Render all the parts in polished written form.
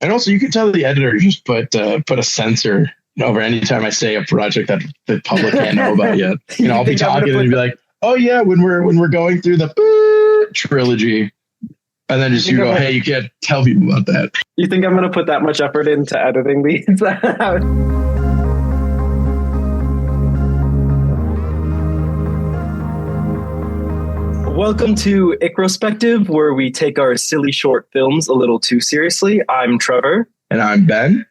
And also, you could tell the editor just put a censor over any time I say a project that the public can't know about yet. I'll be talking and be like, "Oh yeah, when we're going through the trilogy," and then just go, "Hey, you can't tell people about that." You think I'm going to put that much effort into editing these? Welcome to Icrospective, where we take our silly short films a little too seriously. I'm Trevor. And I'm Ben.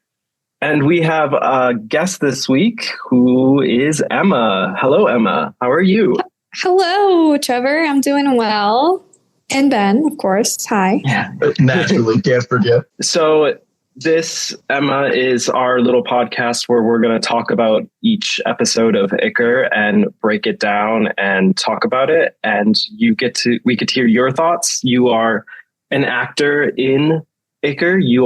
And we have a guest this week who is Emma. Hello, Emma. How are you? Hello, Trevor. I'm doing well. And Ben, of course. Hi. Yeah. Naturally, can't forget. So this, Emma, is our little podcast where we're going to talk about each episode of Icker and break it down and talk about it. And we get to hear your thoughts. You are an actor in Icker. You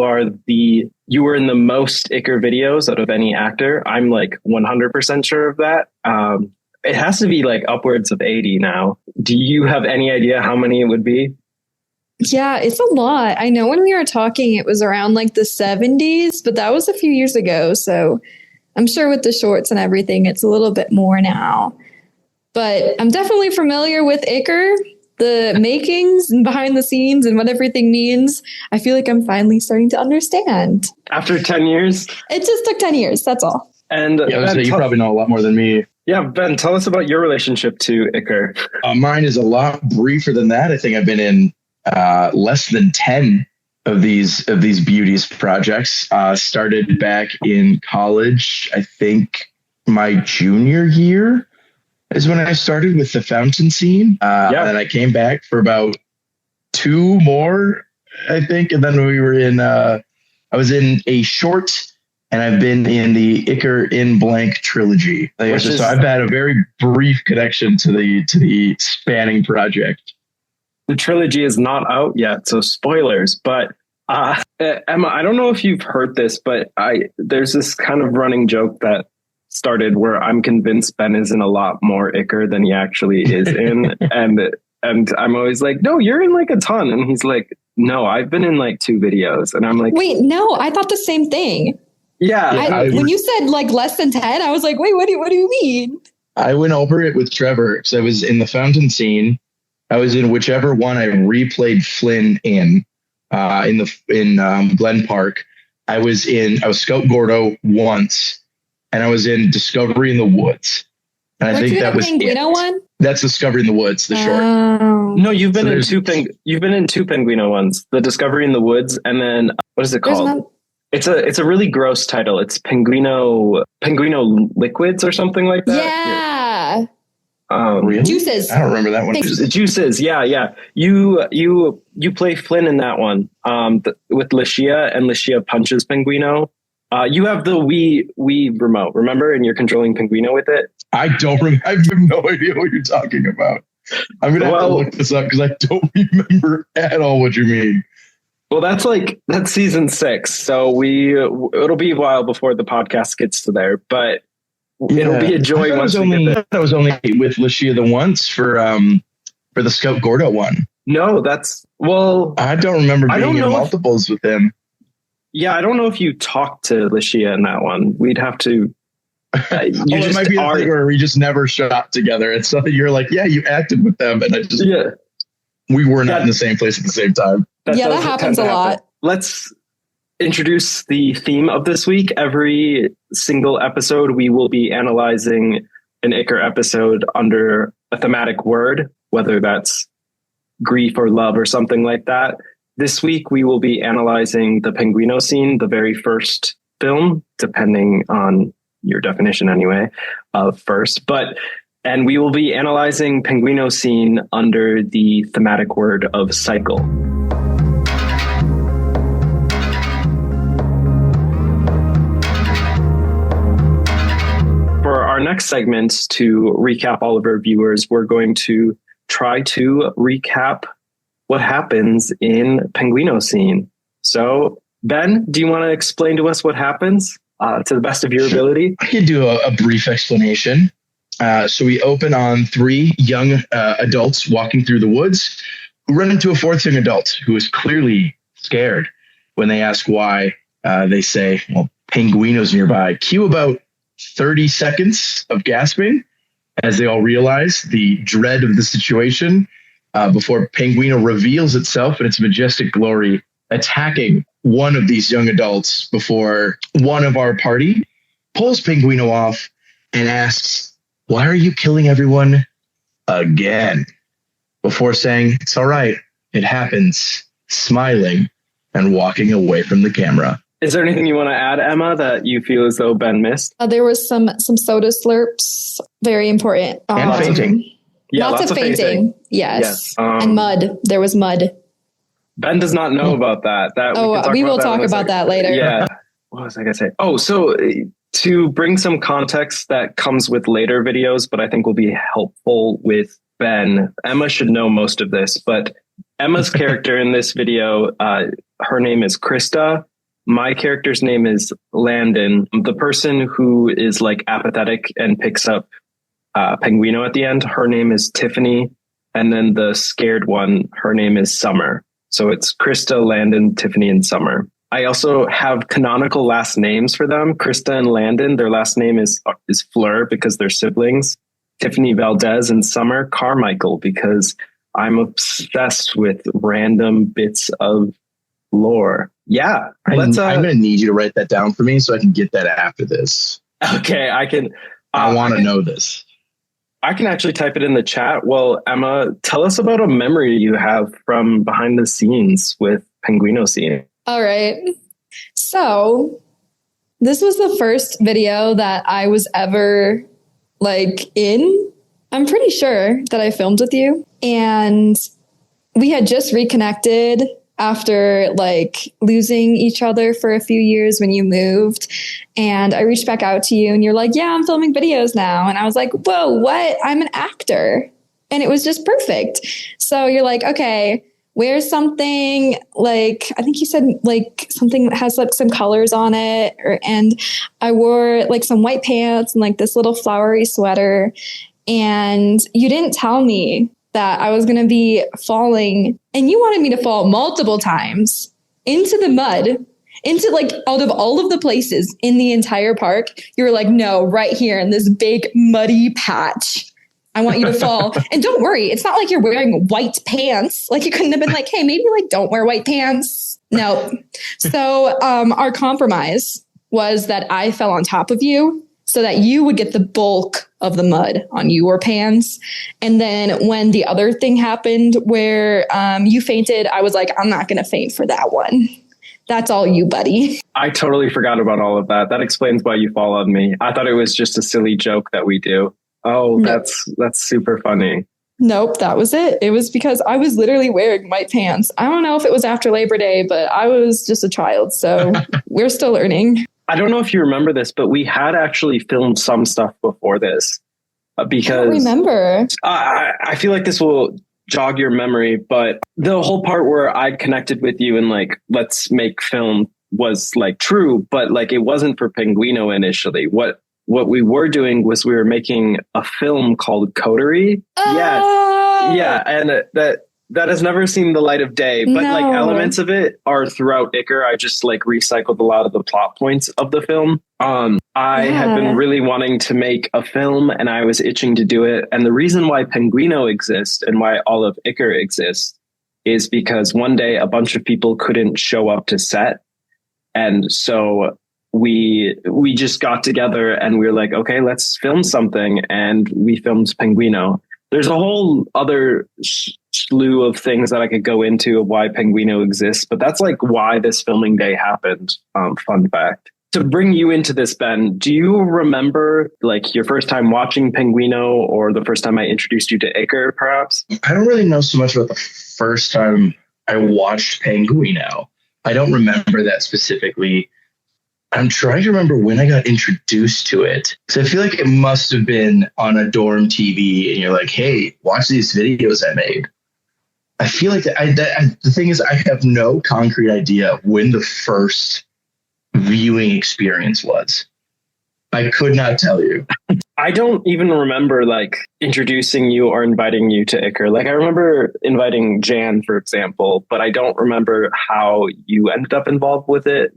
were in the most Icker videos out of any actor. I'm like 100% sure of that. It has to be like upwards of 80 now. Do you have any idea how many it would be? Yeah, it's a lot. I know when we were talking, it was around like the 70s, but that was a few years ago. So I'm sure with the shorts and everything, it's a little bit more now. But I'm definitely familiar with Icker, the makings and behind the scenes and what everything means. I feel like I'm finally starting to understand. After 10 years? It just took 10 years. That's all. And Ben, you probably know a lot more than me. Yeah, Ben, tell us about your relationship to Icker. Mine is a lot briefer than that. I think I've been in less than 10 of these beauties projects. Started back in college. I think my junior year is when I started with the Fountain Scene. And I came back for about 2 more, I think. And then we were in, I was in a short, and I've been in the Icker in Blank trilogy. So I've had a very brief connection to the spanning project. The trilogy is not out yet, so spoilers. But Emma, I don't know if you've heard this, but there's this kind of running joke that started where I'm convinced Ben is in a lot more Icker than he actually is in, and I'm always like, "No, you're in like a ton," and he's like, "No, I've been in like 2 videos," and I'm like, "Wait, no, I thought the same thing." Yeah, when you said like less than 10, I was like, "Wait, what do you mean?" I went over it with Trevor because I was in the Fountain Scene. I was in whichever one I replayed Flynn in Glen Park. I was Scout Gordo once, and I was in Discovery in the Woods. And I think that was Penguino one. That's Discovery in the Woods, the short. No, you've been in two Penguino ones, the Discovery in the Woods, and then what is it called? It's a really gross title. It's Penguino Liquids or something like that. Yeah. Really? Juices. I don't remember that one. Juices. Yeah. You play Flynn in that one with Lucia, and Lucia punches Penguino. You have the Wii remote, remember? And you're controlling Penguino with it. I don't remember. I have no idea what you're talking about. I'm going to have to look this up because I don't remember at all what you mean. Well, that's season 6. So it'll be a while before the podcast gets to there, but it'll be a joy once we get there. I was only with Lucia the once for the Scout Gordo one. No, I don't remember being in multiples with him. Yeah, I don't know if you talked to Lucia in that one. We'd have to. It might be the thing where we just never shot together. It's something you're like, yeah, you acted with them, and we were not in the same place at the same time. That happens a lot. Let's introduce the theme of this week. Every single episode, we will be analyzing an Icker episode under a thematic word, whether that's grief or love or something like that. This week, we will be analyzing the Penguino Scene, the very first film, depending on your definition anyway, of first. And we will be analyzing Penguino Scene under the thematic word of cycle. For our next segment, to recap all of our viewers, we're going to try to recap what happens in Penguino Scene. So, Ben, do you want to explain to us what happens to the best of your ability? I can do a brief explanation. So we open on 3 young adults walking through the woods who run into a 4th young adult who is clearly scared. when they ask why, they say, well, Penguino's nearby. Cue about 30 seconds of gasping as they all realize the dread of the situation before Penguino reveals itself in its majestic glory, attacking one of these young adults before one of our party pulls Penguino off and asks, "Why are you killing everyone again?" Before saying, "It's all right, it happens," smiling and walking away from the camera. Is there anything you want to add, Emma, that you feel as though Ben missed? There was some soda slurps, very important. And fainting. Yeah, lots of fainting. Yes. And mud. There was mud. Ben does not know about that. We will talk about that later. Yeah. What was I going to say? Oh, so to bring some context that comes with later videos, but I think will be helpful with Ben. Emma should know most of this, but Emma's character in this video, her name is Krista. My character's name is Landon. The person who is like apathetic and picks up Penguino at the end, her name is Tiffany. And then the scared one, her name is Summer. So it's Krista, Landon, Tiffany, and Summer. I also have canonical last names for them. Krista and Landon, their last name is Fleur because they're siblings. Tiffany Valdez and Summer Carmichael because I'm obsessed with random bits of lore. Yeah. I'm going to need you to write that down for me so I can get that after this. Okay, I can. I want to know this. I can actually type it in the chat. Well, Emma, tell us about a memory you have from behind the scenes with Penguino Scene. All right. So this was the first video that I was ever in. I'm pretty sure that I filmed with you, and we had just reconnected after losing each other for a few years when you moved. And I reached back out to you and you're like, "Yeah, I'm filming videos now." And I was like, "Whoa, what? I'm an actor." And it was just perfect. So you're like, "Okay, wear something I think you said something that has some colors on it." And I wore some white pants and this little flowery sweater. And you didn't tell me that I was going to be falling, and you wanted me to fall multiple times into the mud, into out of all of the places in the entire park. You were like, "No, right here in this big muddy patch, I want you to fall." And don't worry, it's not like you're wearing white pants. You couldn't have been like, "Hey, maybe don't wear white pants." No. So our compromise was that I fell on top of you so that you would get the bulk of the mud on your pants. And then when the other thing happened where you fainted, I was like, "I'm not going to faint for that one. That's all you, buddy." I totally forgot about all of that. That explains why you fall on me. I thought it was just a silly joke that we do. Oh, Nope. That's super funny. Nope, that was it. It was because I was literally wearing white pants. I don't know if it was after Labor Day, but I was just a child. So we're still learning. I don't know if you remember this, but we had actually filmed some stuff before this because I don't remember. I feel like this will jog your memory, but the whole part where I'd connected with you and let's make film was true, but it wasn't for Penguino initially. What we were doing was we were making a film called Coterie. Yeah. And that has never seen the light of day, but No. Elements of it are throughout Icker. I just recycled a lot of the plot points of the film. I had been really wanting to make a film and I was itching to do it. And the reason why Penguino exists and why all of Icker exists is because one day a bunch of people couldn't show up to set. And so we just got together and we were like, "Okay, let's film something." And we filmed Penguino. There's a whole other slew of things that I could go into of why Penguino exists, but that's why this filming day happened. Fun fact. To bring you into this, Ben, do you remember your first time watching Penguino or the first time I introduced you to Icker, perhaps? I don't really know so much about the first time I watched Penguino. I don't remember that specifically. I'm trying to remember when I got introduced to it. So I feel like it must have been on a dorm TV and you're like, "Hey, watch these videos I made." I feel like the thing is I have no concrete idea of when the first viewing experience was. I could not tell you. I don't even remember like introducing you or inviting you to Iker. Like I remember inviting Jan, for example, but I don't remember how you ended up involved with it.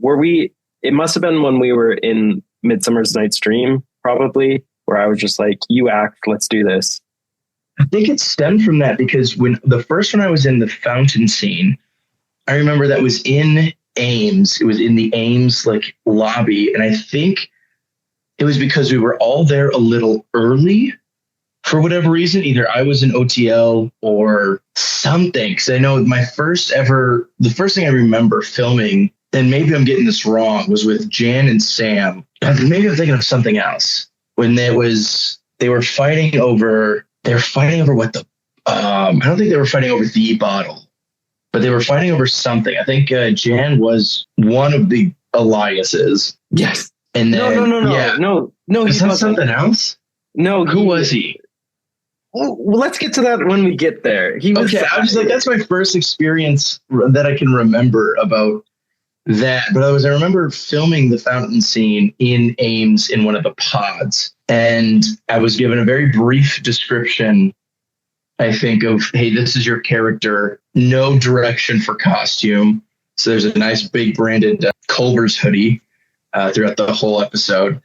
It must have been when we were in Midsummer's Night's Dream, probably, where I was just like, you act, let's do this. I think it stemmed from that because when the first one I was in the fountain scene, I remember that was in Ames. It was in the Ames like lobby. And I think it was because we were all there a little early for whatever reason. Either I was in OTL or something. Because I know the first thing I remember filming, and maybe I'm getting this wrong, was with Jan and Sam. Maybe I'm thinking of something else. When they were fighting over what the, I don't think they were fighting over the bottle, but they were fighting over something. I think Jan was one of the Eliases. Yes. And then, no. Is that something else? No. Who was he? Well, let's get to that when we get there. He was. Okay, I was like, that's my first experience that I can remember about that. But I remember filming the fountain scene in Ames in one of the pods. And I was given a very brief description, I think, of, hey, this is your character. No direction for costume. So there's a nice big branded Culver's hoodie throughout the whole episode.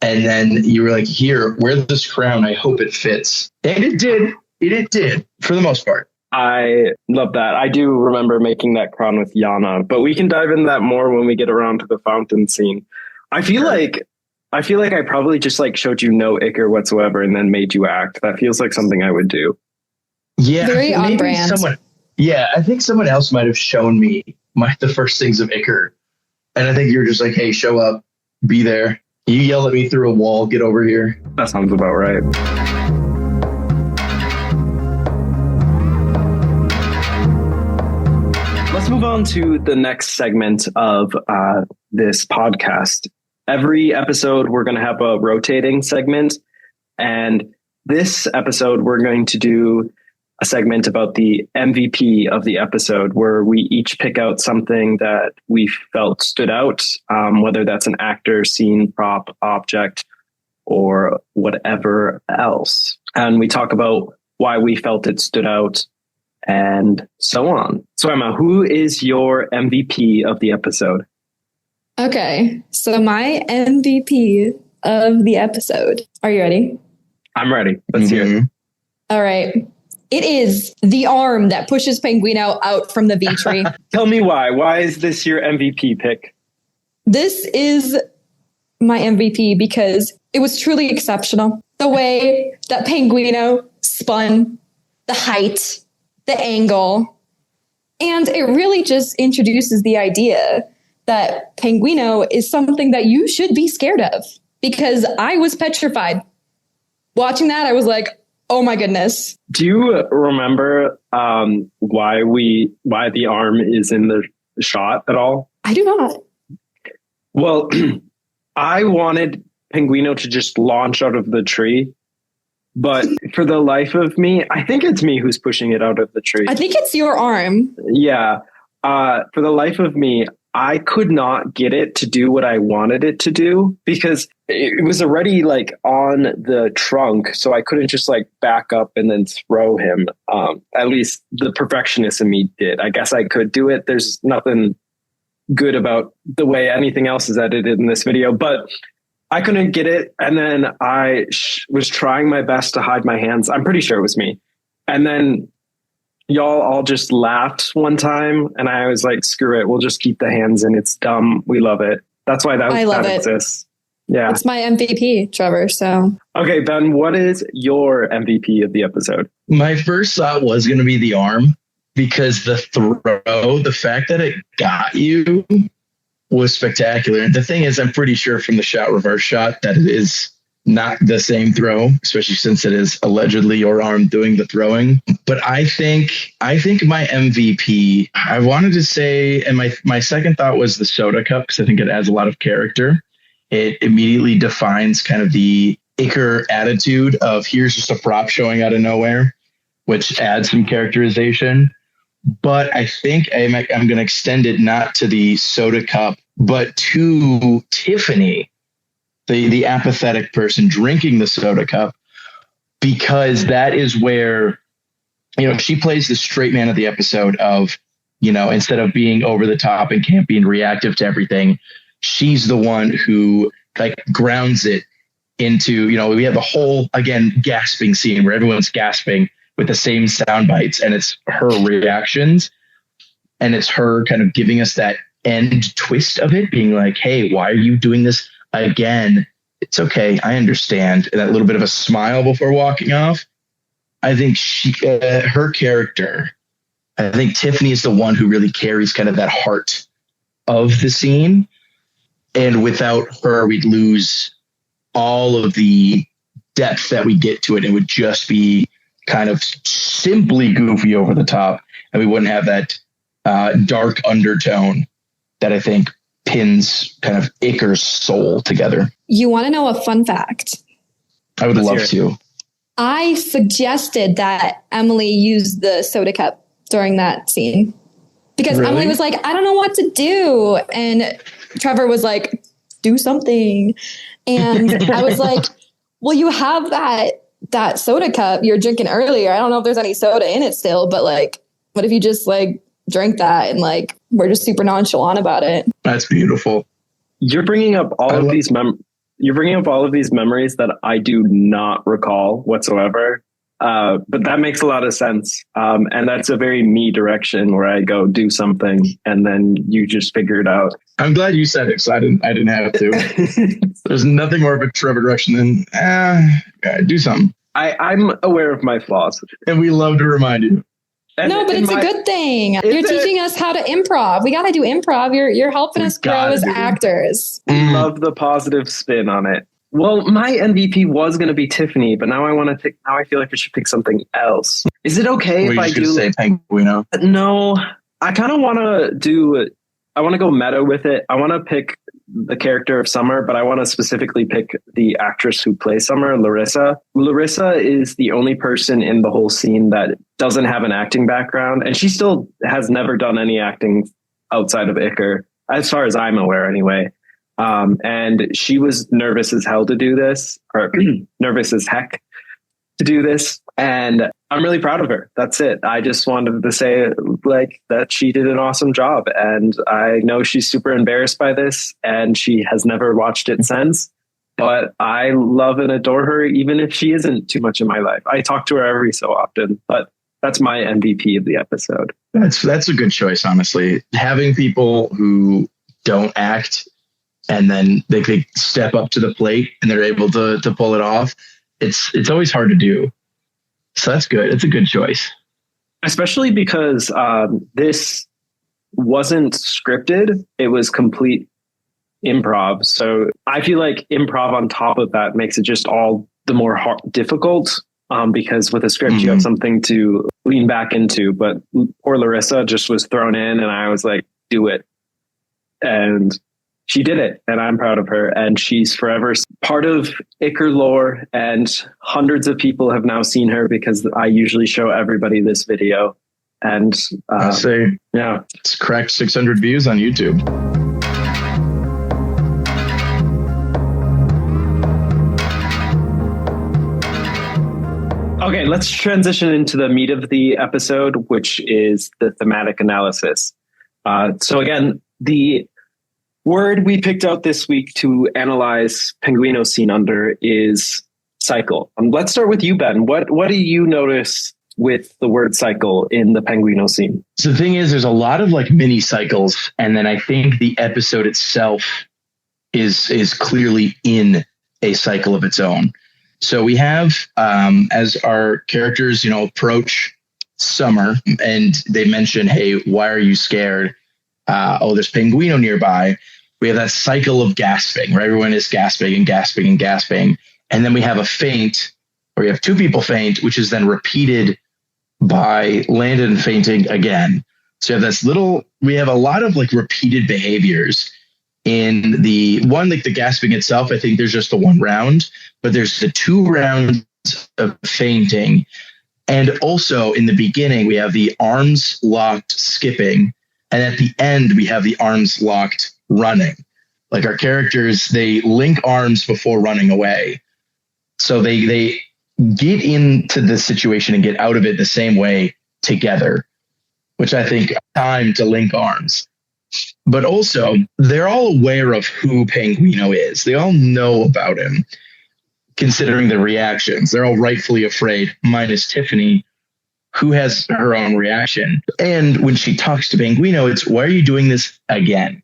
And then you were like, here, wear this crown. I hope it fits. And it did. It did, for the most part. I love that. I do remember making that crown with Yana, but we can dive into that more when we get around to the fountain scene. I feel like I probably just like showed you no Iker whatsoever and then made you act. That feels like something I would do. Yeah. Very on brand. I think someone else might have shown me the first things of Iker. And I think you were just like, hey, show up, be there. You yell at me through a wall, get over here. That sounds about right. Let's move on to the next segment of this podcast. Every episode, we're going to have a rotating segment. And this episode, we're going to do a segment about the MVP of the episode, where we each pick out something that we felt stood out, whether that's an actor, scene, prop, object, or whatever else. And we talk about why we felt it stood out and so on. So Emma, who is your MVP of the episode? Okay, so my MVP of the episode. Are you ready? I'm ready. Let's hear it. All right. It is the arm that pushes Penguino out from the V tree. Tell me why. Why is this your MVP pick? This is my MVP because it was truly exceptional. The way that Penguino spun, the height, the angle, and it really just introduces the idea that Penguino is something that you should be scared of, because I was petrified. Watching that, I was like, oh my goodness. Do you remember why the arm is in the shot at all? I do not. Well, I wanted Penguino to just launch out of the tree, but for the life of me, I think it's me who's pushing it out of the tree. I think it's your arm. Yeah. For the life of me, I could not get it to do what I wanted it to do because it was already like on the trunk. So I couldn't just like back up and then throw him. At least the perfectionist in me did. I guess I could do it. There's nothing good about the way anything else is edited in this video, but I couldn't get it. And then I was trying my best to hide my hands. I'm pretty sure it was me. And then y'all all just laughed one time, and I was like, screw it. We'll just keep the hands in. It's dumb. We love it. That's why that exists. Yeah. It's my MVP, Trevor. So. Okay, Ben, what is your MVP of the episode? My first thought was going to be the arm, because the throw, the fact that it got you was spectacular. And the thing is, I'm pretty sure from the reverse shot that it is not the same throw, especially since it is allegedly your arm doing the throwing. But I think my MVP, I wanted to say, and my second thought was the soda cup, because I think it adds a lot of character. It immediately defines kind of the Iker attitude of here's just a prop showing out of nowhere, which adds some characterization. But I think I'm going to extend it not to the soda cup, but to Tiffany. the apathetic person drinking the soda cup, because that is where, she plays the straight man of the episode of, instead of being over the top and campy and reactive to everything, she's the one who like grounds it into, we have the whole, again, gasping scene where everyone's gasping with the same sound bites, and it's her reactions, and it's her kind of giving us that end twist of it, being like, hey, why are you doing this again? It's okay, I understand. And that little bit of a smile before walking off. I think her character, I think Tiffany is the one who really carries kind of that heart of the scene. And without her, we'd lose all of the depth that we get to it. It would just be kind of simply goofy over the top, and we wouldn't have that dark undertone that I think pins kind of Iker's soul together. You want to know a fun fact? I would love to. I suggested that Emily use the soda cup during that scene because Emily was like, I don't know what to do. And Trevor was like, do something. And I was like, well, you have that soda cup you're drinking earlier. I don't know if there's any soda in it still, but like, what if you just like drink that and like, we're just super nonchalant about it. That's beautiful. You're bringing up all of these memories that I do not recall whatsoever. But that makes a lot of sense. And that's a very me direction where I go do something and then you just figure it out. I'm glad you said it, because I didn't have to. There's nothing more of a Trevor direction than do something. I'm aware of my flaws. And we love to remind you. But it's a good thing. You're teaching us how to improv. We got to do improv. You're helping us grow as actors. Love the positive spin on it. Well, my MVP was going to be Tiffany, but now I feel like I should pick something else. Is it okay if I do say Penguino? No, I kind of want to I want to go meta with it. I want to pick the character of Summer, but I want to specifically pick the actress who plays Summer, Larissa. Larissa is the only person in the whole scene that doesn't have an acting background, and she still has never done any acting outside of Iker, as far as I'm aware anyway. And she was nervous as hell to do this, or nervous as heck to do this. And I'm really proud of her. That's it. I just wanted to say like that she did an awesome job. And I know she's super embarrassed by this and she has never watched it since, but I love and adore her, even if she isn't too much in my life. I talk to her every so often, but that's my MVP of the episode. That's a good choice, honestly. Having people who don't act and then they step up to the plate and they're able to pull it off. It's always hard to do. So that's good. It's a good choice. Especially because this wasn't scripted. It was complete improv. So I feel like improv on top of that makes it just all the more difficult because with a script, you have something to lean back into. But poor Larissa just was thrown in and I was like, do it. And she did it, and I'm proud of her. And she's forever part of Iker lore, and hundreds of people have now seen her because I usually show everybody this video. And I say, yeah, it's cracked 600 views on YouTube. Okay, let's transition into the meat of the episode, which is the thematic analysis. So again, the word we picked out this week to analyze Penguino Scene under is cycle. Let's start with you, Ben. What do you notice with the word cycle in the Penguino Scene? So the thing is, there's a lot of like mini cycles, and then I think the episode itself is clearly in a cycle of its own. So we have as our characters, approach summer, and they mention, "Hey, why are you scared? There's Penguino nearby." We have that cycle of gasping, where everyone is gasping and gasping and gasping. And then we have a faint, or we have two people faint, which is then repeated by Landon fainting again. So you have we have a lot of like repeated behaviors in the one, like the gasping itself. I think there's just the one round, but there's the 2 rounds of fainting. And also in the beginning, we have the arms locked skipping. And at the end, we have the arms locked running. Like our characters, they link arms before running away. So they get into the situation and get out of it the same way together, which I think time to link arms. But also, they're all aware of who Penguino is. They all know about him, considering the reactions. They're all rightfully afraid, minus Tiffany, who has her own reaction. And when she talks to Penguino, it's, why are you doing this again?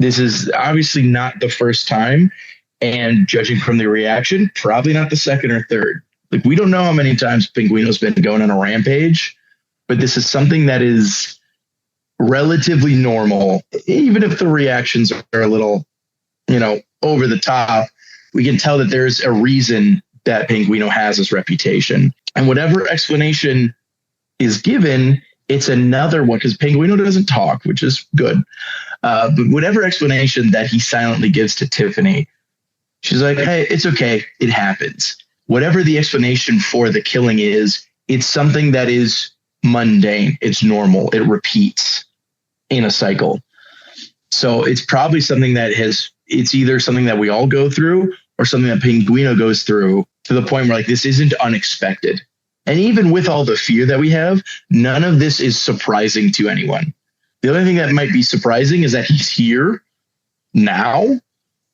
This is obviously not the first time. And judging from the reaction, probably not the second or third. Like, we don't know how many times Penguino's been going on a rampage, but this is something that is relatively normal. Even if the reactions are a little, over the top, we can tell that there's a reason that Penguino has his reputation. And whatever explanation is given, it's another one, because Penguino doesn't talk, which is good. But whatever explanation that he silently gives to Tiffany, she's like, hey, it's okay. It happens. Whatever the explanation for the killing is, it's something that is mundane. It's normal. It repeats in a cycle. So it's probably something that it's either something that we all go through or something that Penguino goes through, to the point where, like, this isn't unexpected. And even with all the fear that we have, none of this is surprising to anyone. The only thing that might be surprising is that he's here now,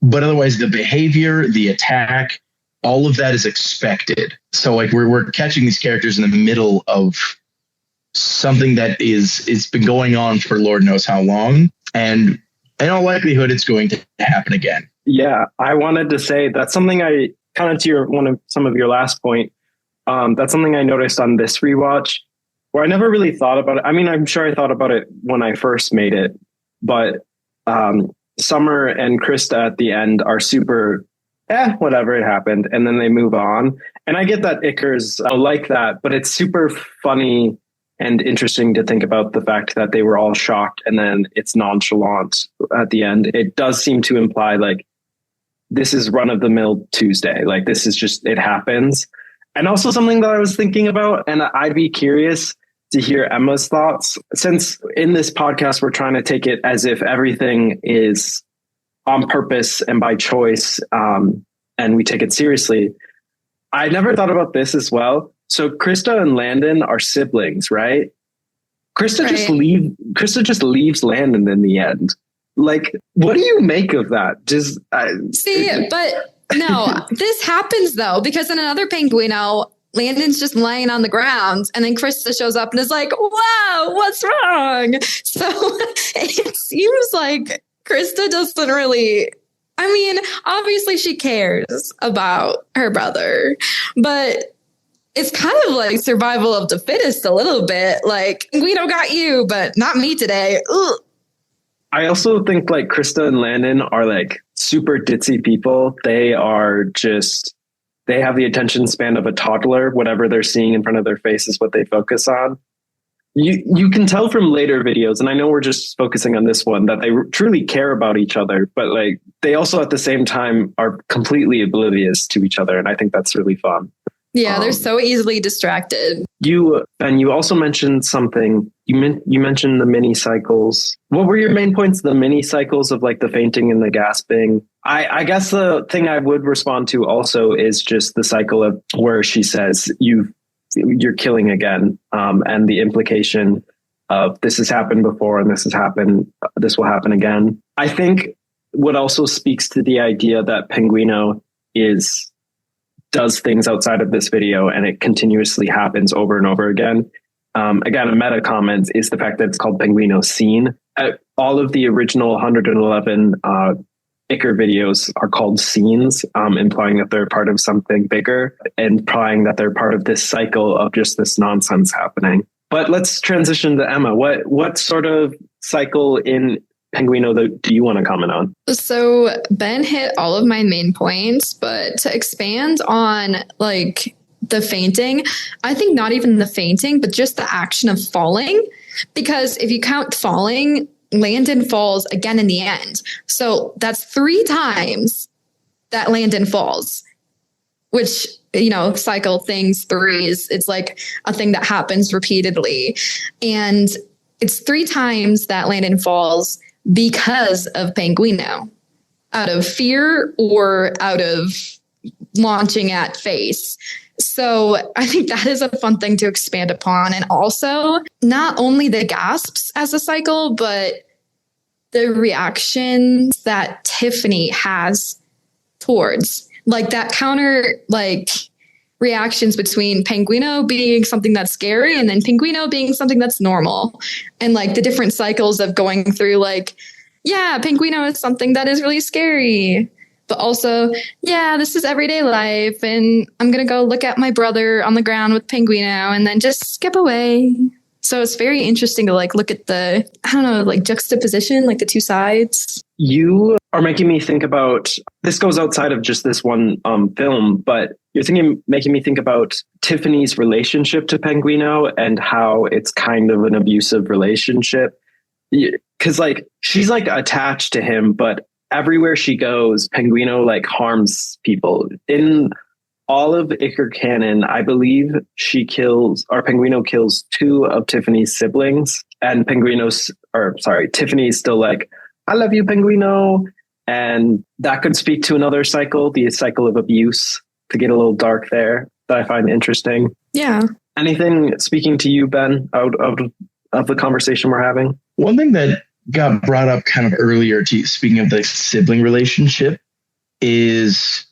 but otherwise the behavior, the attack, all of that is expected. So like we're catching these characters in the middle of something that it's been going on for Lord knows how long. And in all likelihood, it's going to happen again. Yeah, I wanted to say that's something I kind of to some of your last point. That's something I noticed on this rewatch, where I never really thought about it. I mean, I'm sure I thought about it when I first made it, but Summer and Krista at the end are super, whatever, it happened. And then they move on. And I get that Icar's like that, but it's super funny and interesting to think about the fact that they were all shocked and then it's nonchalant at the end. It does seem to imply like this is run of the mill Tuesday. Like this is just, it happens. And also something that I was thinking about, and I'd be curious to hear Emma's thoughts, since in this podcast, we're trying to take it as if everything is on purpose and by choice, and we take it seriously. I never thought about this as well. So Krista and Landon are siblings, right? Krista just leaves Landon in the end. Like, what do you make of that? But no, this happens though, because in another Penguino, Landon's just laying on the ground and then Krista shows up and is like, wow, what's wrong? So it seems like Krista doesn't really, I mean, obviously she cares about her brother, but it's kind of like survival of the fittest a little bit. Like, we don't got you, but not me today. Ugh. I also think like Krista and Landon are like super ditzy people. They are just, they have the attention span of a toddler. Whatever they're seeing in front of their face is what they focus on. You can tell from later videos, and I know we're just focusing on this one, that they truly care about each other, but like they also at the same time are completely oblivious to each other. And I think that's really fun. Yeah, they're so easily distracted. You also mentioned something. You mentioned the mini cycles. What were your main points? The mini cycles of like the fainting and the gasping. I guess the thing I would respond to also is just the cycle of where she says you're killing again, and the implication of this has happened before and this will happen again. I think what also speaks to the idea that Penguino does things outside of this video and it continuously happens over and over again. Again, a meta comment is the fact that it's called Penguino Scene. All of the original 111 Icar videos are called scenes, implying that they're part of something bigger, implying that they're part of this cycle of just this nonsense happening. But let's transition to Emma. What sort of cycle in Penguino do you want to comment on? So Ben hit all of my main points, but to expand on like the fainting, I think not even the fainting, but just the action of falling. Because if you count falling, Landon falls again in the end. So that's 3 times that Landon falls, which, cycle things 3 it's like a thing that happens repeatedly. And it's 3 times that Landon falls because of Penguino. out of fear or out of launching at face. So I think that is a fun thing to expand upon. And also not only the gasps as a cycle, but the reactions that Tiffany has towards like that counter, like reactions between Penguino being something that's scary and then Penguino being something that's normal. And like the different cycles of going through like, yeah, Penguino is something that is really scary. But also, yeah, this is everyday life. And I'm going to go look at my brother on the ground with Penguino and then just skip away. So it's very interesting to like look at the, I don't know, like juxtaposition, like the two sides. You are making me think about, this goes outside of just this one film, but you're making me think about Tiffany's relationship to Penguino and how it's kind of an abusive relationship. Because like she's like attached to him, but everywhere she goes, Penguino like harms people. In all of Iker canon, I believe Penguino kills two of Tiffany's siblings, and Tiffany's still like, I love you, Penguino. And that could speak to another cycle, the cycle of abuse, to get a little dark there, that I find interesting. Yeah. Anything speaking to you, Ben, out of the conversation we're having? One thing that got brought up kind of earlier, speaking of the sibling relationship, is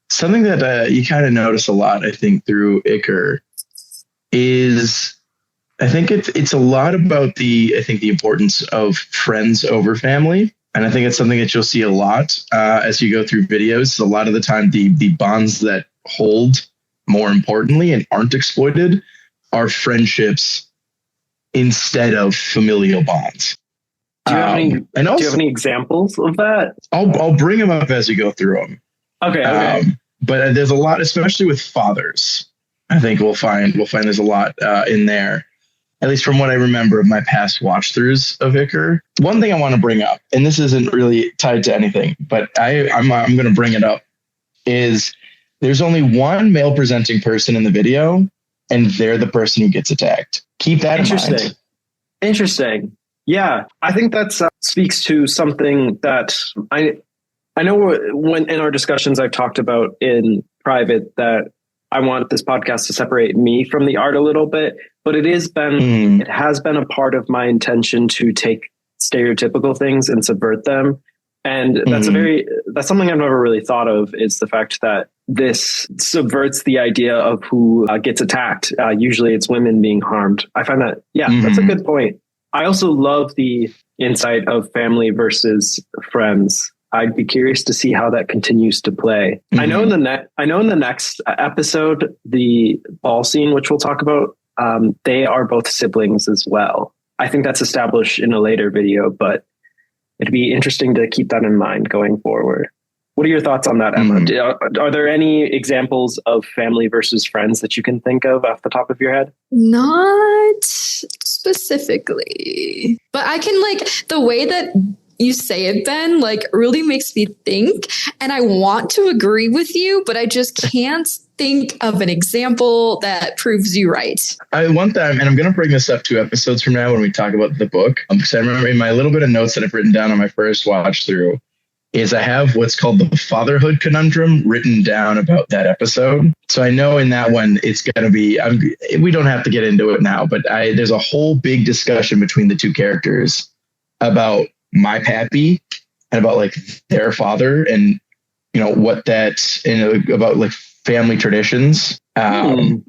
something that you kind of notice a lot, I think, through Iker, is I think it's a lot about the importance of friends over family. And I think it's something that you'll see a lot as you go through videos. A lot of the time, the bonds that hold more importantly and aren't exploited are friendships instead of familial bonds. Do you have any examples of that? I'll bring them up as you go through them. Okay. But there's a lot, especially with fathers. I think we'll find there's a lot in there, at least from what I remember of my past watch throughs of Iker. One thing I want to bring up, and this isn't really tied to anything, but I'm going to bring it up, is there's only one male presenting person in the video, and they're the person who gets attacked. Keep that in mind. Interesting. Yeah, I think that speaks to something that I know when in our discussions I've talked about in private that I want this podcast to separate me from the art a little bit, but it has been a part of my intention to take stereotypical things and subvert them. And that's something I've never really thought of, is the fact that this subverts the idea of who gets attacked. Usually it's women being harmed. I find that, that's a good point. I also love the insight of family versus friends. I'd be curious to see how that continues to play. I know in the next episode, the ball scene, which we'll talk about, they are both siblings as well. I think that's established in a later video, but it'd be interesting to keep that in mind going forward. What are your thoughts on that, Emma? Are there any examples of family versus friends that you can think of off the top of your head? Not specifically, but I can, like, the way that you say it, Ben, like, really makes me think, and I want to agree with you, but I just can't think of an example that proves you right. One time, and I'm going to bring this up 2 episodes from now when we talk about the book, because I remember in my little bit of notes that I've written down on my first watch through, is I have what's called the fatherhood conundrum written down about that episode. So I know in that one, it's going to be, we don't have to get into it now, but there's a whole big discussion between the 2 characters about my pappy and about like their father and, you know, what that, and about like family traditions. I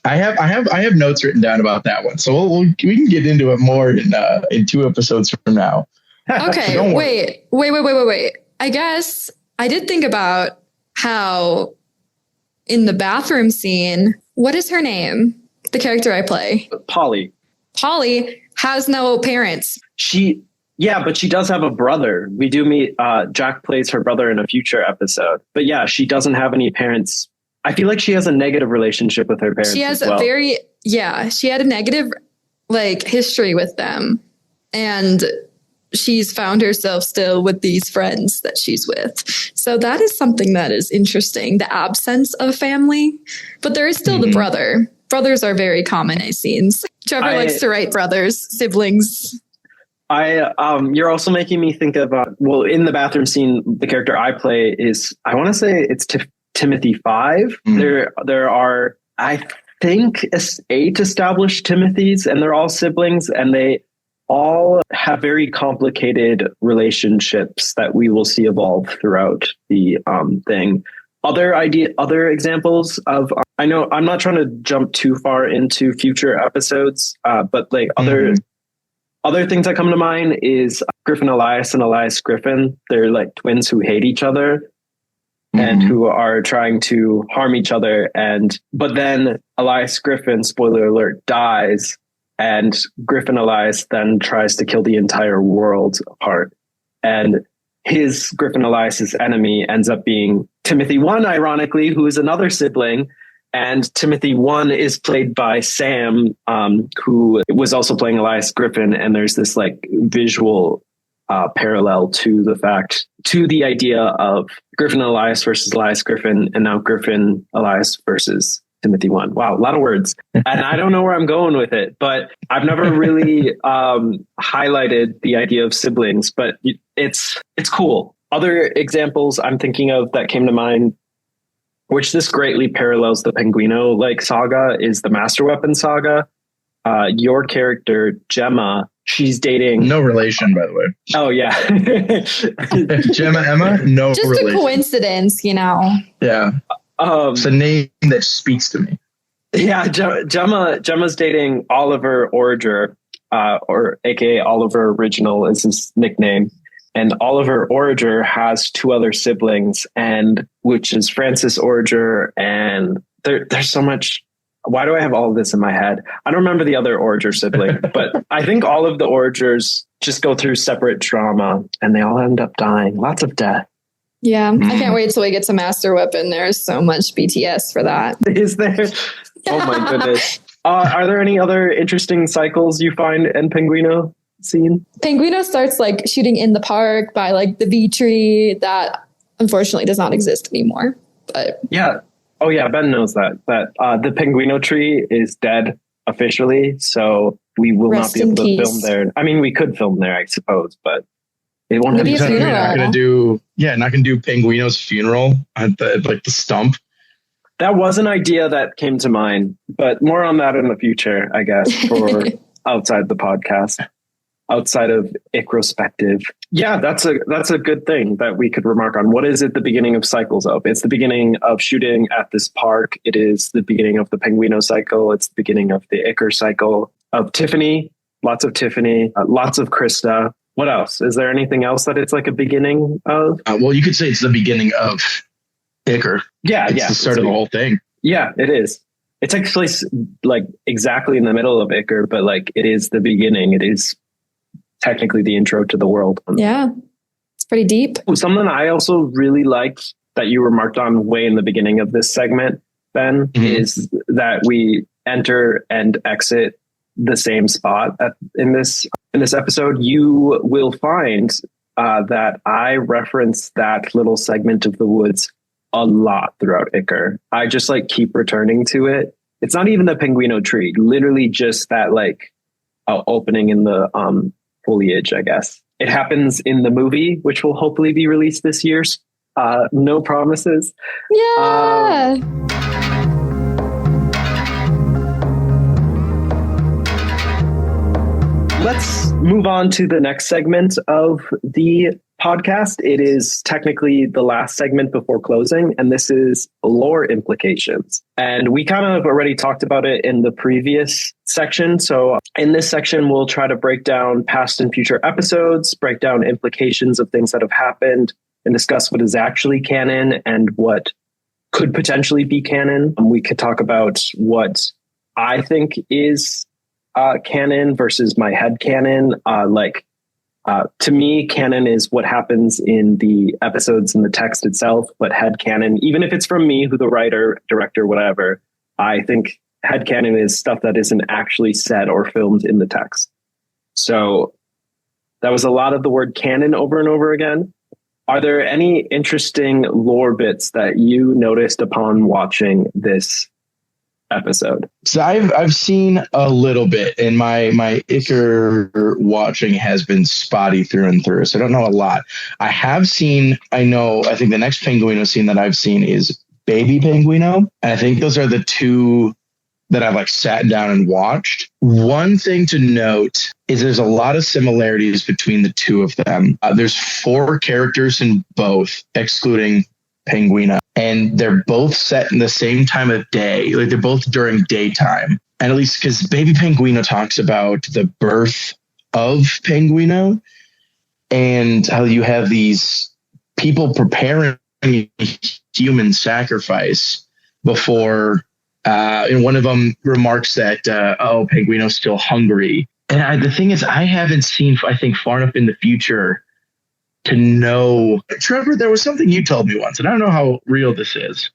have notes written down about that one. So we can get into it more in 2 episodes from now. Okay. So wait. I guess I did think about how in the bathroom scene, what is her name? The character I play? Polly. Polly has no parents. But she does have a brother. We do meet, Jack plays her brother in a future episode. But yeah, she doesn't have any parents. I feel like she has a negative relationship with her parents. She has she had a negative like history with them. And she's found herself still with these friends that she's with. So that is something that is interesting, the absence of family. But there is still the brother. Brothers are very common in scenes. Trevor likes to write brothers, siblings. You're also making me think of well, in the bathroom scene, the character I play is, I want to say it's Timothy 5. There are, I think, 8 established Timothys, and they're all siblings, and they all have very complicated relationships that we will see evolve throughout the thing. Other examples of, I know I'm not trying to jump too far into future episodes, but like other things that come to mind is Griffin Elias and Elias Griffin. They're like twins who hate each other and who are trying to harm each other. But then Elias Griffin, spoiler alert, dies, and Griffin Elias then tries to kill the entire world apart. And his Griffin Elias's enemy ends up being Timothy 1, ironically, who is another sibling. And Timothy 1 is played by Sam, who was also playing Elias Griffin. And there's this like visual parallel to the idea of Griffin Elias versus Elias Griffin, and now Griffin Elias versus Timothy 1. Wow, a lot of words. And I don't know where I'm going with it, but I've never really highlighted the idea of siblings, but it's cool. Other examples I'm thinking of that came to mind, which this greatly parallels the Penguino like saga, is the Master Weapon saga. Your character, Gemma, she's dating... No relation, by the way. Oh, yeah. Gemma, Emma, no just relation. Just a coincidence, you know. Yeah. It's a name that speaks to me. Yeah, Gemma's dating Oliver Orager, or aka Oliver Original is his nickname. And Oliver Orager has 2 other siblings, and which is Francis Orager, and there's so much. Why do I have all of this in my head? I don't remember the other Orager sibling, but I think all of the Oragers just go through separate trauma, and they all end up dying. Lots of death. Yeah, I can't wait till we get to Master Weapon. There's so much BTS for that. Is there? Oh my goodness. Are there any other interesting cycles you find in Penguino Scene? Penguino starts like shooting in the park by like the V tree that unfortunately does not exist anymore. But yeah. Oh yeah, Ben knows that the Penguino tree is dead officially, so we will not be able to film there. I mean, we could film there, I suppose, but it won't Maybe have a funeral. Not gonna do Penguino's funeral at the stump. That was an idea that came to mind, but more on that in the future, I guess, for outside the podcast, outside of Icrospective. Yeah, that's a good thing that we could remark on. What is it the beginning of cycles of? It's the beginning of shooting at this park. It is the beginning of the Penguino cycle. It's the beginning of the Icar cycle of Tiffany. Lots of Tiffany, lots of Krista. What else? Is there anything else that it's like a beginning of? Well, you could say it's the beginning of Icar. Yeah, it's the start of the whole thing. Yeah, it is. It takes place like exactly in the middle of Icar, but like it is the beginning. It is technically the intro to the world. Yeah, it's pretty deep. Something I also really liked that you remarked on way in the beginning of this segment, Ben, is that we enter and exit the same spot in this episode. You will find that I reference that little segment of the woods a lot throughout Icar. I just like keep returning to it. It's not even the Penguino tree, literally just that like opening in the foliage, I guess. It happens in the movie, which will hopefully be released this year. No promises. Yeah. Let's move on to the next segment of the podcast. It is technically the last segment before closing, and this is lore implications. And we kind of already talked about it in the previous section. So in this section, we'll try to break down past and future episodes, break down implications of things that have happened, and discuss what is actually canon and what could potentially be canon. We could talk about what I think is canon versus my head canon. To me, canon is what happens in the episodes in the text itself, but head canon, even if it's from me, who the writer, director, whatever, I think head canon is stuff that isn't actually said or filmed in the text. So that was a lot of the word canon over and over again. Are there any interesting lore bits that you noticed upon watching this episode? So I've seen a little bit, and my Iker watching has been spotty through and through. So I don't know a lot. I think the next Penguino scene that I've seen is Baby Penguino. And I think those are the two that I've like sat down and watched. One thing to note is there's a lot of similarities between the two of them. There's 4 characters in both, excluding Penguino, and they're both set in the same time of day. Like they're both during daytime. And at least because Baby Penguino talks about the birth of Penguino and how you have these people preparing human sacrifice before, and one of them remarks that, Penguino's still hungry. And the thing is, I haven't seen, I think, far enough in the future to know. Trevor, there was something you told me once, and I don't know how real this is,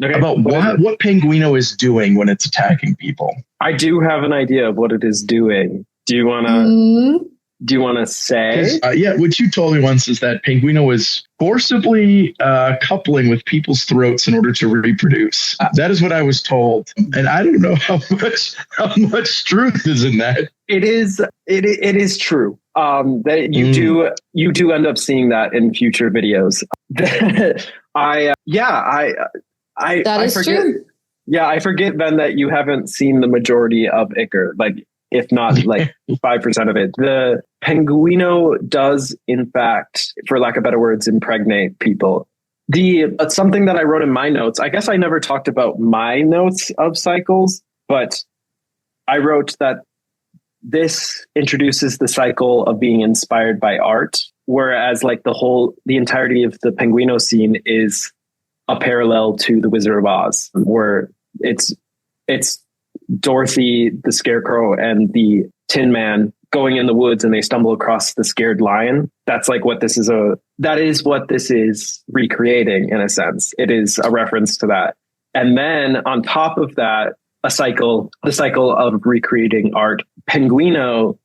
about what Penguino is doing when it's attacking people. I do have an idea of what it is doing. Do you want to say? What you told me once is that Penguino was forcibly coupling with people's throats in order to reproduce. That is what I was told, and I don't know how much truth is in that. It is true. That you do end up seeing that in future videos. I forget. True. Yeah, I forget then that you haven't seen the majority of Iker, like if not like 5% of it. The Penguino does, in fact, for lack of better words, impregnate people. Something that I wrote in my notes. I guess I never talked about my notes of cycles, but I wrote that this introduces the cycle of being inspired by art, whereas like the entirety of the Penguino scene is a parallel to the Wizard of Oz, where it's Dorothy, the Scarecrow, and the Tin Man going in the woods, and they stumble across the scared lion. That's like what this is that is what this is recreating, in a sense. It is a reference to that. And then on top of that, the cycle of recreating art. Penguino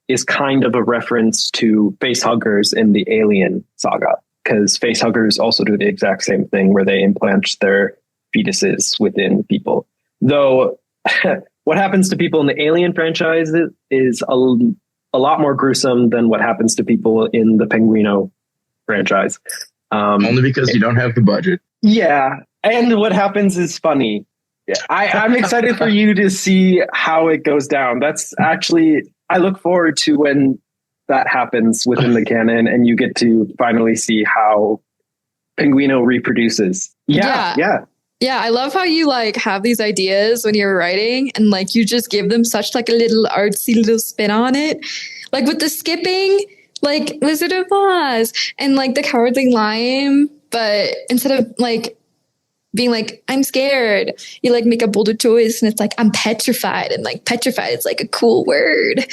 is kind of a reference to facehuggers in the Alien saga, because facehuggers also do the exact same thing where they implant their fetuses within people. Though what happens to people in the Alien franchise is a lot more gruesome than what happens to people in the Penguino franchise. Only because you don't have the budget. Yeah. And what happens is funny. I'm excited for you to see how it goes down. That's actually, I look forward to when that happens within the canon and you get to finally see how Penguino reproduces. Yeah. Yeah, I love how you like have these ideas when you're writing and like you just give them such like a little artsy little spin on it. Like with the skipping, like Wizard of Oz, and like the Cowardly Lion, but instead of like being like, I'm scared, you like make a bolder choice and it's like, I'm petrified, and like petrified is like a cool word.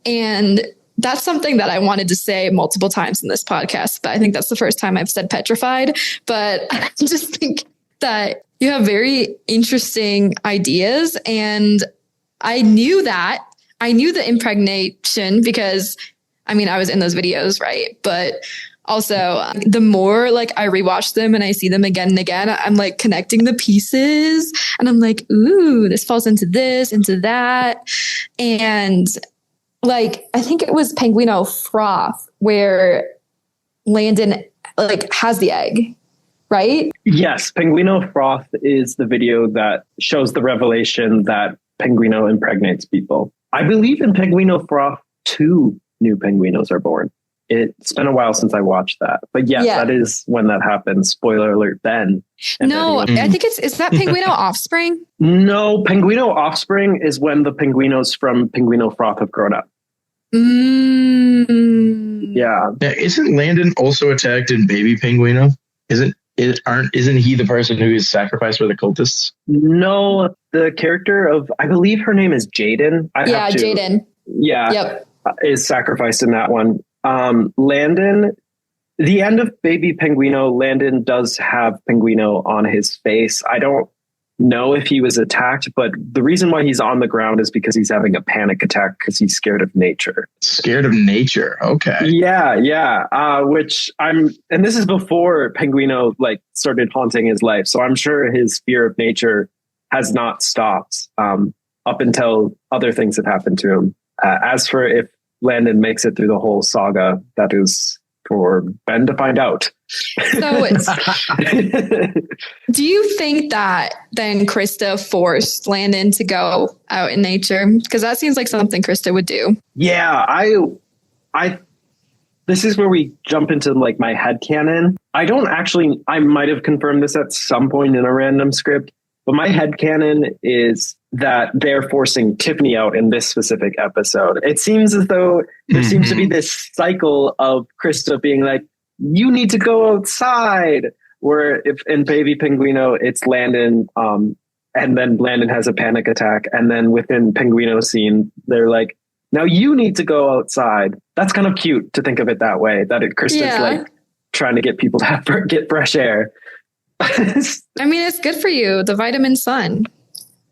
And that's something that I wanted to say multiple times in this podcast, but I think that's the first time I've said petrified. But I just think that you have very interesting ideas. And I knew the impregnation because I mean, I was in those videos, right? But also, the more like I rewatch them and I see them again and again, I'm like connecting the pieces and I'm like, ooh, this falls into this, into that. And like, I think it was Penguino Froth where Landon like has the egg, right? Yes. Penguino Froth is the video that shows the revelation that Penguino impregnates people. I believe in Penguino Froth 2 new penguinos are born. It's been a while since I watched that, but yes, that is when that happens. Spoiler alert. Then. No, I think is that Penguino Offspring? No, Penguino Offspring is when the penguinos from Penguino Froth have grown up. Yeah. Isn't Landon also attacked in Baby Penguino? Isn't he the person who is sacrificed for the cultists? No, the character of, I believe her name is Jaden. Jaden. Yeah. Yep. Is sacrificed in that one. Landon, the end of Baby Penguino, Landon does have Penguino on his face. I don't know if he was attacked, but the reason why he's on the ground is because he's having a panic attack because he's scared of nature. Scared of nature. Okay. Yeah. And this is before Penguino like started haunting his life. So I'm sure his fear of nature has not stopped up until other things have happened to him. As for if Landon makes it through the whole saga, that is for Ben to find out. So do you think that then Krista forced Landon to go out in nature? Because that seems like something Krista would do. Yeah, I this is where we jump into like my headcanon. I might have confirmed this at some point in a random script, but my headcanon is that they're forcing Tiffany out in this specific episode. It seems as though there seems to be this cycle of Krista being like, you need to go outside. Where if in Baby Penguino, it's Landon, and then Landon has a panic attack. And then within Penguino Scene, they're like, now you need to go outside. That's kind of cute to think of it that way, that Krista's like trying to get people to get fresh air. I mean, it's good for you. The vitamin sun.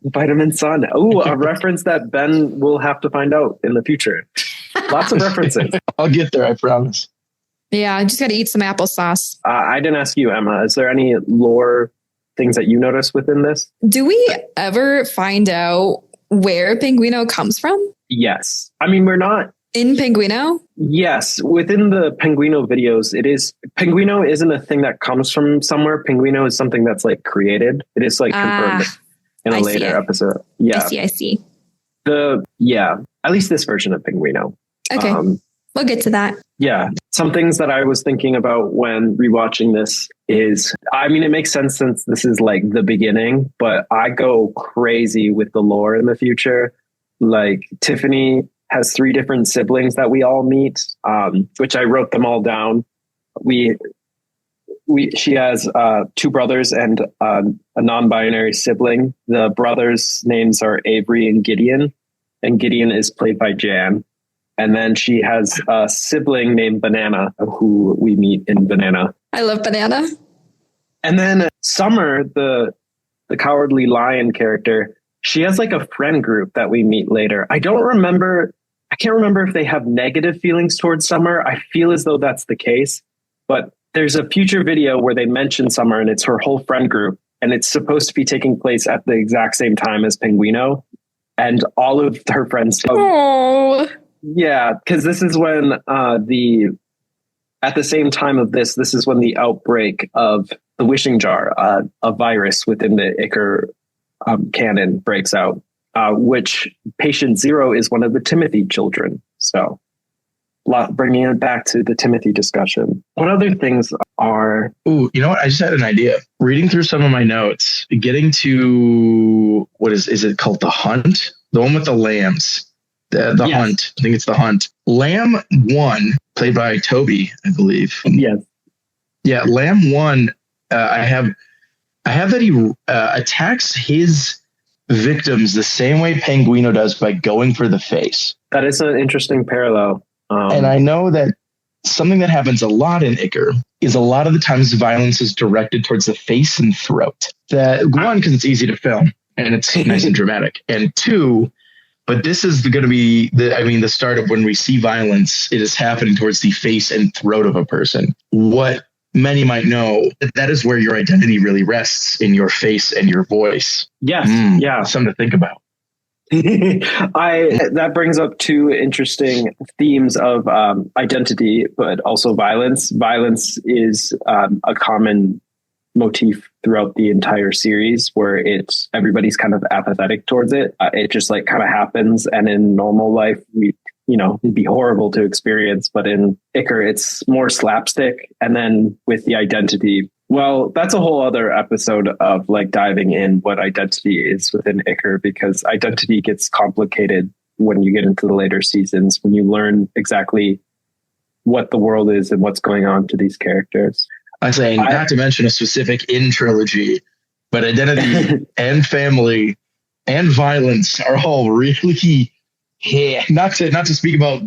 Vitamin sun. Oh, a reference that Ben will have to find out in the future. Lots of references. I'll get there, I promise. Yeah, I just got to eat some applesauce. I didn't ask you, Emma. Is there any lore things that you noticed within this? Do we ever find out where Penguino comes from? Yes. I mean, we're not in Penguino? Yes. Within the Penguino videos, it is Penguino isn't a thing that comes from somewhere. Penguino is something that's like created. It is like confirmed in a later episode. Yeah. I see. At least this version of Penguino. Okay. We'll get to that. Yeah. Some things that I was thinking about when rewatching this is, I mean, it makes sense since this is like the beginning, but I go crazy with the lore in the future. Like Tiffany has 3 different siblings that we all meet, which I wrote them all down. She has 2 brothers and a non-binary sibling. The brothers' names are Avery and Gideon is played by Jan. And then she has a sibling named Banana, who we meet in Banana. I love Banana. And then Summer, the Cowardly Lion character, she has like a friend group that we meet later. I can't remember if they have negative feelings towards Summer. I feel as though that's the case. But there's a future video where they mention Summer and it's her whole friend group. And it's supposed to be taking place at the exact same time as Penguino. And all of her friends... Oh. Yeah, because this is when at the same time of this is when the outbreak of the wishing jar, a virus within the Icar canon breaks out, which patient 0 is one of the Timothy children. So bringing it back to the Timothy discussion. What other things are... Ooh, you know what? I just had an idea. Reading through some of my notes, getting to, what is it called? The Hunt? The one with the lambs. The yes. Hunt. I think it's The Hunt. Lamb 1, played by Toby, I believe. Yes. Yeah, Lamb 1, I have that he attacks his victims the same way Penguino does by going for the face. That is an interesting parallel. And I know that something that happens a lot in Icar is a lot of the times violence is directed towards the face and throat. That 1, because it's easy to film and it's nice and dramatic. And 2, but this is going to be the start of when we see violence. It is happening towards the face and throat of a person. What many might know, that is where your identity really rests, in your face and your voice. Yes. Yeah. Something to think about. That brings up 2 interesting themes of identity, but also violence. Violence is a common motif throughout the entire series, where everybody's kind of apathetic towards it. It just like kind of happens, and in normal life, it'd be horrible to experience. But in Icar, it's more slapstick. And then with the identity, well, that's a whole other episode of like diving in what identity is within Icar, because identity gets complicated when you get into the later seasons, when you learn exactly what the world is and what's going on to these characters. I'm saying, not to mention a specific in trilogy, but identity and family and violence are all really, not to speak about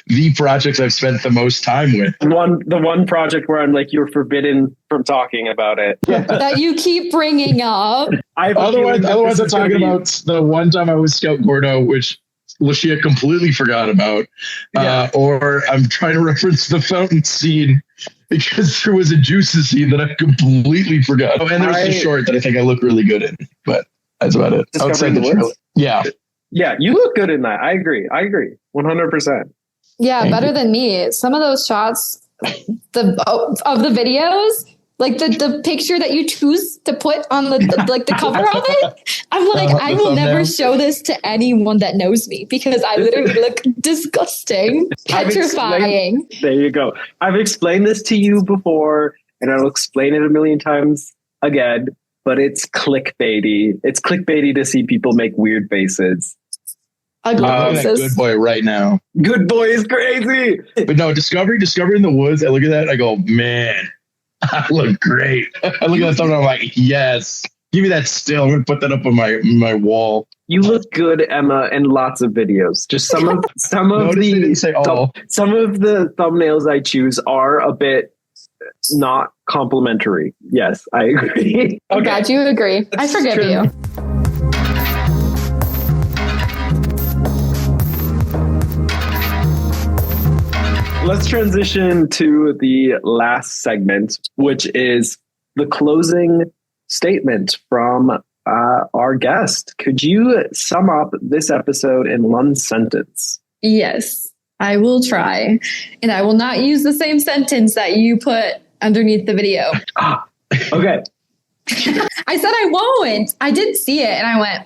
the projects I've spent the most time with. The one project where I'm like, you're forbidden from talking about it. That you keep bringing up. Otherwise I'm talking about the one time I was Scout Gordo, which Lucia completely forgot about. Or I'm trying to reference the fountain scene, because there was a juices scene that I completely forgot. Oh, and there's a short that I think I look really good in. But That's about it. Discovering the Woods? Yeah. Yeah, you look good in that. I agree. 100%. Yeah, Thank better you. than me. Some of those shots of the videos, like the picture that you choose to put on the cover of it, I'm like, I will never show this to anyone that knows me because I literally look disgusting, petrifying. There you go. I've explained this to you before, and I'll explain it a million times again, but it's clickbaity. It's clickbaity to see people make weird faces. Ugly I'm faces. Good Boy right now. Good Boy is crazy. But no, Discovery in the Woods. I look at that and I go, man, I look great. I look at that stuff and I'm like, yes, give me that still. I'm going to put that up on my wall. You look good, Emma, in lots of videos. Just some of some of the thumbnails I choose are a bit not complimentary. Yes, I agree. I'm glad you agree. I forgive you. Let's transition to the last segment, which is the closing statement from our guest. Could you sum up this episode in one sentence? Yes, I will try. And I will not use the same sentence that you put underneath the video. Okay. I said I won't. I did see it and I went,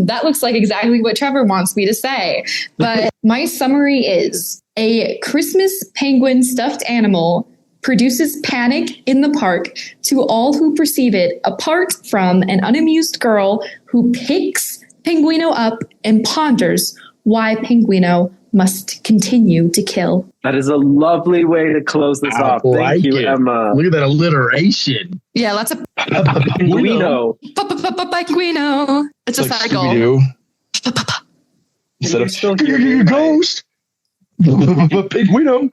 that looks like exactly what Trevor wants me to say. But my summary is a Christmas penguin stuffed animal produces panic in the park to all who perceive it, apart from an unamused girl who picks Penguino up and ponders why Penguino must continue to kill. That is a lovely way to close this off. Thank you, Emma. Look at that alliteration. Yeah, lots of Penguino. Penguino. It's a cycle. Instead of still hear me, ghost. Penguino.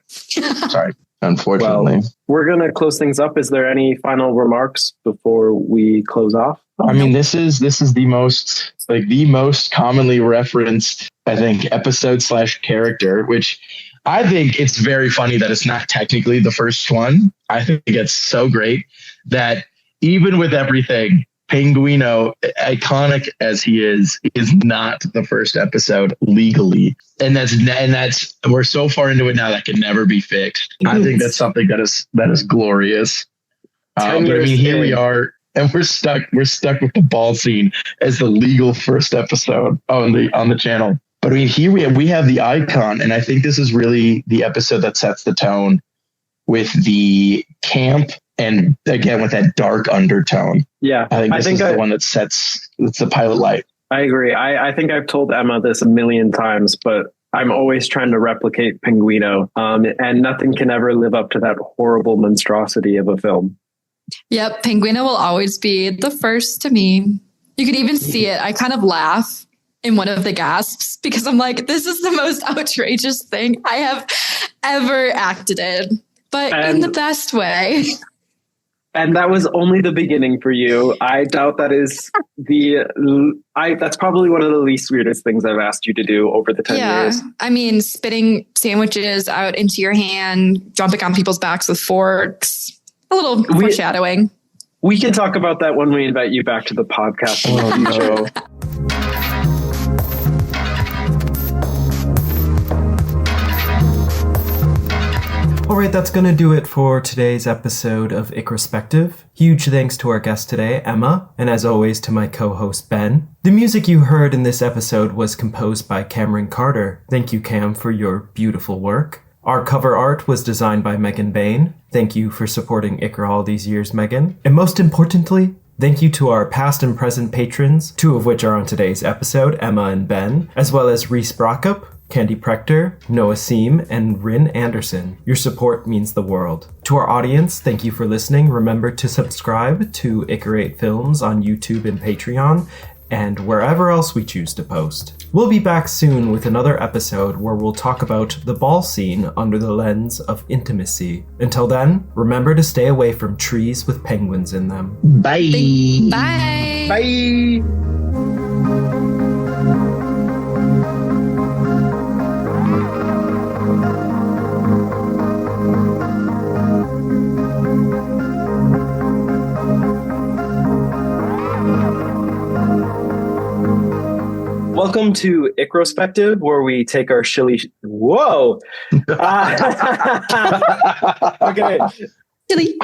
Sorry. Unfortunately. Well, we're going to close things up. Is there any final remarks before we close off? I mean, this is the most commonly referenced, I think, episode / character, which I think it's very funny that it's not technically the first one. I think it's so great that even with everything, Penguino, iconic as he is not the first episode legally. And that's we're so far into it now that can never be fixed. I think that's something that is glorious. But I mean, here we are, and we're stuck with the ball scene as the legal first episode on the channel. But I mean, here we have the icon, and I think this is really the episode that sets the tone with the camp and again with that dark undertone. Yeah, I think this is the one that it's the pilot light. I agree. I think I've told Emma this a million times, but I'm always trying to replicate Penguino, and nothing can ever live up to that horrible monstrosity of a film. Yep, Penguino will always be the first to me. You could even see it. I kind of laugh in one of the gasps because I'm like, this is the most outrageous thing I have ever acted in, but in the best way. And that was only the beginning for you. I doubt that is that's probably one of the least weirdest things I've asked you to do over the 10 years. I mean, spitting sandwiches out into your hand, jumping on people's backs with forks, a little foreshadowing. We can talk about that when we invite you back to the podcast in the future. Alright, that's going to do it for today's episode of Ickrospective. Huge thanks to our guest today, Emma, and as always to my co-host, Ben. The music you heard in this episode was composed by Cameron Carter. Thank you, Cam, for your beautiful work. Our cover art was designed by Megan Bain. Thank you for supporting Icker all these years, Megan. And most importantly, thank you to our past and present patrons, 2 of which are on today's episode, Emma and Ben, as well as Reese Brockup, Candy Prector, Noah Seam, and Rin Anderson. Your support means the world. To our audience, thank you for listening. Remember to subscribe to Ickerate Films on YouTube and Patreon, and wherever else we choose to post. We'll be back soon with another episode where we'll talk about the ball scene under the lens of intimacy. Until then, remember to stay away from trees with penguins in them. Bye. Bye. Bye. Welcome to Icrospective, where we take our shilly. Whoa. Okay. Chili.